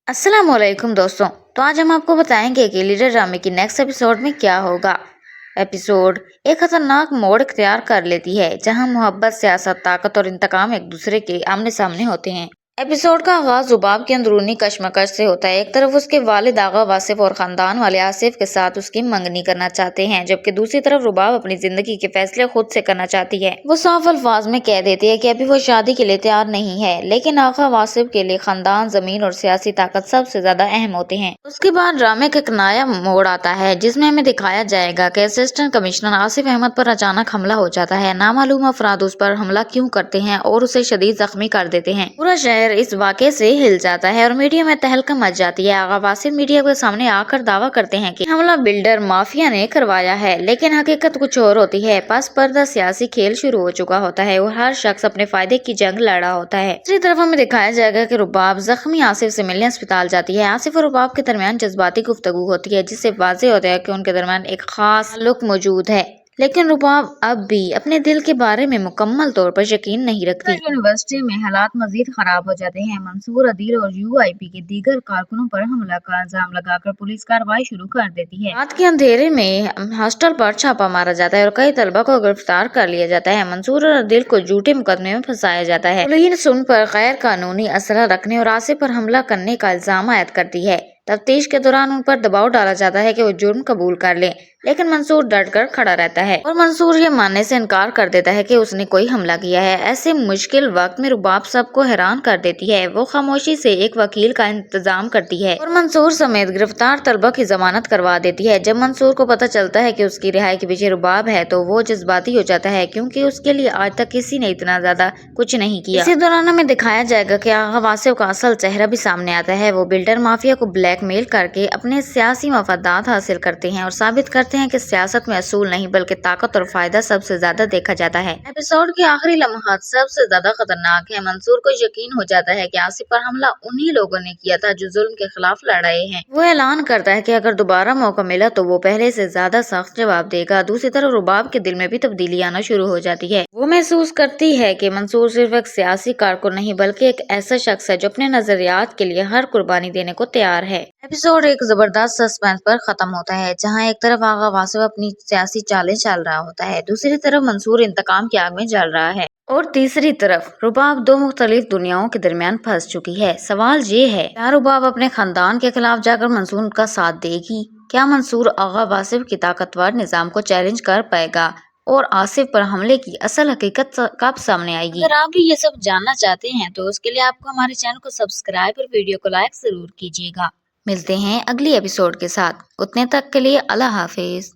अस्सलाम वालेकुम दोस्तों। तो आज हम आपको बताएंगे कि लीडर ड्रामे की नेक्स्ट एपिसोड में क्या होगा। एपिसोड एक खतरनाक मोड़ इख्तियार कर लेती है जहां मोहब्बत, सियासत, ताकत और इंतकाम एक दूसरे के आमने सामने होते हैं। एपिसोड का आगाज रुबाब की अंदरूनी कशमकश से होता है। एक तरफ उसके वालिद आगा वासिफ और खानदान वाले आसिफ के साथ उसकी मंगनी करना चाहते हैं, जबकि दूसरी तरफ रुबाब अपनी जिंदगी के फैसले खुद से करना चाहती है। वो साफ अल्फाज में कह देती है कि अभी वो शादी के लिए तैयार नहीं है, लेकिन आगा वासिफ के लिए खानदान, जमीन और सियासी ताकत सबसे ज्यादा अहम होते हैं। उसके बाद ड्रामे का एक नया मोड़ आता है जिसमें हमें दिखाया जाएगा कि असिस्टेंट कमिश्नर आसिफ अहमद पर अचानक हमला हो जाता है। नामालूम अफराद उस पर हमला क्यों करते हैं और उसे शदीद जख्मी कर देते हैं। पूरा शहर इस वाक़े से हिल जाता है और मीडिया में तहलका मच जाती है। आगा वासिफ मीडिया के सामने आकर दावा करते हैं कि हमला बिल्डर माफिया ने करवाया है, लेकिन हकीकत कुछ और होती है। पस पर्दा सियासी खेल शुरू हो चुका होता है और हर शख्स अपने फायदे की जंग लड़ा होता है। दूसरी तरफ हमें दिखाया जाएगा कि रुबाब जख्मी आसिफ से मिलने अस्पताल जाती है। आसिफ और रुबाब के दरमियान जज्बाती गुफ्तगू होती है जिससे वाज़ेह होता है कि उनके दरमियान एक खास ताल्लुक मौजूद है, लेकिन रुबाब अब भी अपने दिल के बारे में मुकम्मल तौर पर यकीन नहीं रखती। यूनिवर्सिटी में हालात मजीद खराब हो जाते हैं। मंसूर, अदील और यूआईपी के दीगर कारकुनों पर हमला का इल्जाम लगाकर पुलिस कार्रवाई शुरू कर देती है। रात के अंधेरे में हॉस्टल पर छापा मारा जाता है और कई तलबा को गिरफ्तार कर लिया जाता है। मंसूर और अदील को झूठे मुकदमे में फंसाया जाता है। पुलिस उन पर गैर कानूनी असला रखने और आसिफ पर हमला करने का इल्जाम आयद करती है। तफ्तीश के दौरान उन पर दबाव डाला जाता है कि वो जुर्म कबूल कर ले, लेकिन मंसूर डटकर खड़ा रहता है और मंसूर ये मानने से इनकार कर देता है कि उसने कोई हमला किया है। ऐसे मुश्किल वक्त में रुबाब सबको हैरान कर देती है। वो खामोशी से एक वकील का इंतजाम करती है और मंसूर समेत गिरफ्तार तलबा की जमानत करवा देती है। जब मंसूर को पता चलता है कि उसकी रिहाई के पीछे रुबाब है तो वो जज्बाती हो जाता है, क्योंकि उसके लिए आज तक किसी ने इतना ज्यादा कुछ नहीं किया। इसी दौरान हमें दिखाया जाएगा कि आगा वासिफ का असल चेहरा भी सामने आता है। वो बिल्डर माफिया को ब्लैकमेल करके अपने सियासी मफादात हासिल करते हैं और साबित करते हैं कि सियासत में असूल नहीं बल्कि ताकत और फायदा सबसे ज्यादा देखा जाता है। एपिसोड के आखिरी लम्हात सबसे ज्यादा खतरनाक है। मंसूर को यकीन हो जाता है कि आसिफ पर हमला उन्हीं लोगों ने किया था जो जुल्म के खिलाफ लड़ रहे हैं। वो ऐलान करता है कि अगर दोबारा मौका मिला तो वो पहले से ज्यादा सख्त जवाब देगा। दूसरी तरफ रुबाब के दिल में भी तब्दीली आना शुरू हो जाती है। वो महसूस करती है कि मंसूर सिर्फ एक सियासी कारकुन नहीं बल्कि एक ऐसा शख्स है जो अपने नजरियात के लिए हर कुर्बानी देने को तैयार है। एपिसोड एक जबरदस्त सस्पेंस पर खत्म होता है जहां एक तरफ आगा वासिफ अपनी सियासी चालें चल रहा होता है, दूसरी तरफ मंसूर इंतकाम की आग में जल रहा है और तीसरी तरफ रुबाब दो मुख्तलिफ दुनियाओं के दरमियान फंस चुकी है। सवाल ये है, क्या रुबाब अपने खानदान के खिलाफ जाकर मंसूर का साथ देगी? क्या मंसूर आगा वासिफ की ताकतवर निजाम को चैलेंज कर पाएगा और आसिफ पर हमले की असल हकीकत कब सामने आएगी? अगर आप भी ये सब जानना चाहते हैं तो उसके लिए आपको हमारे चैनल को सब्सक्राइब और वीडियो को लाइक जरूर कीजिएगा। मिलते हैं अगली एपिसोड के साथ। उतने तक के लिए अल्लाह हाफिज।